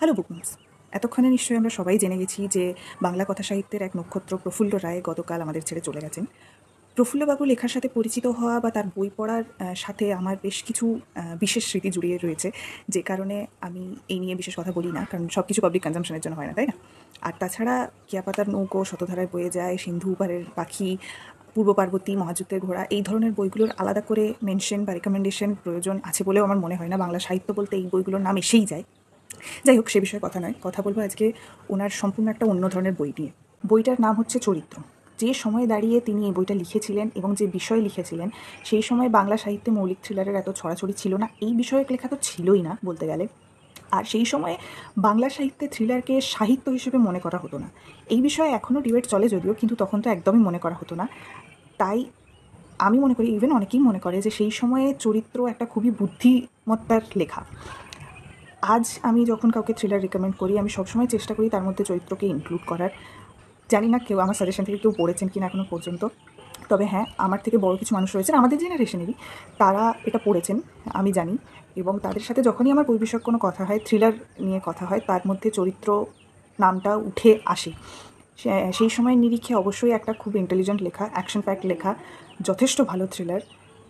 Hello bookmarks. এতক্ষণে নিশ্চয়ই আমরা সবাই জেনে গেছি যে বাংলা কথা সাহিত্যের এক নক্ষত্র প্রফুল্ল রায় গতকাল আমাদের ছেড়ে চলে গেছেন। প্রফুল্লবাবু লেখার সাথে পরিচিত হওয়া বা তার বই পড়ার সাথে আমার বেশ কিছু বিশেষ স্মৃতি জড়িয়ে রয়েছে, যে কারণে আমি এই নিয়ে বিশেষ কথা বলি না, কারণ সব কিছু পাবলিক কনজাম্পশনের জন্য হয় না, তাই না? আর তাছাড়া কিয়াপাতার নৌকো, শতধারায় বয়ে যায়, সিন্ধু পারের পাখি, পূর্ব পার্বতী, মহাযুদ্ধের ঘোড়া, এই ধরনের বইগুলোর আলাদা করে মেনশন বা রেকমেন্ডেশন প্রয়োজন আছে বলেও আমার মনে হয় না। বাংলা সাহিত্য বলতে এই বইগুলোর নাম এসেই যায়। যাই হোক, সে বিষয়ে কথা নয়, কথা বলবো আজকে ওনার সম্পূর্ণ একটা অন্য ধরনের বই নিয়ে। বইটার নাম হচ্ছে চরিত্র। যে সময়ে দাঁড়িয়ে তিনি এই বইটা লিখেছিলেন এবং যে বিষয় লিখেছিলেন, সেই সময় বাংলা সাহিত্যে মৌলিক থ্রিলারের এত ছড়াছড়ি ছিল না, এই বিষয়ক লেখা তো ছিলই না বলতে গেলে। আর সেই সময়ে বাংলা সাহিত্যে থ্রিলারকে সাহিত্য হিসেবে মনে করা হতো না। এই বিষয়ে এখনও ডিবেট চলে যদিও, কিন্তু তখন তো একদমই মনে করা হতো না। তাই আমি মনে করি, ইভেন অনেকেই মনে করে, যে সেই সময়ে চরিত্র একটা খুবই বুদ্ধিমত্তার লেখা। আজ আমি যখন কাউকে থ্রিলার রিকমেন্ড করি, আমি সবসময় চেষ্টা করি তার মধ্যে চরিত্রকে ইনক্লুড করার। জানি না কেউ আমার সাজেশন থেকে কেউ পড়েছেন কিনা এখনও পর্যন্ত, তবে হ্যাঁ, আমার থেকে বড় কিছু মানুষ রয়েছেন আমাদের জেনারেশনেরই, তারা এটা পড়েছেন, আমি জানি। এবং তাদের সাথে যখনই আমার বই বিষয়ক কোনো কথা হয়, থ্রিলার নিয়ে কথা হয়, তার মধ্যে চরিত্র নামটা উঠে আসে। সেই সময়ের নিরিখে অবশ্যই একটা খুব ইন্টেলিজেন্ট লেখা, অ্যাকশন প্যাক লেখা, যথেষ্ট ভালো থ্রিলার।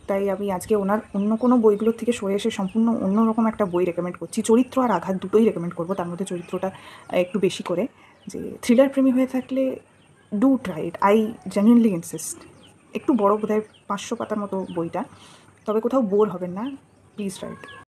তাই আমি আজকে ওনার অন্য কোনো বইগুলোর থেকে সরে এসে সম্পূর্ণ অন্যরকম একটা বই রেকমেন্ড করছি। চরিত্র আর আঘাত দুটোই রেকমেন্ড করবো, তার মধ্যে চরিত্রটা একটু বেশি করে। যে থ্রিলার প্রেমী হয়ে থাকলে do try it, I genuinely insist. একটু বড়, বোধহয় 500 পাতার মতো বইটা, তবে কোথাও বোর হবেন না, প্লিজ ট্রাই ইট।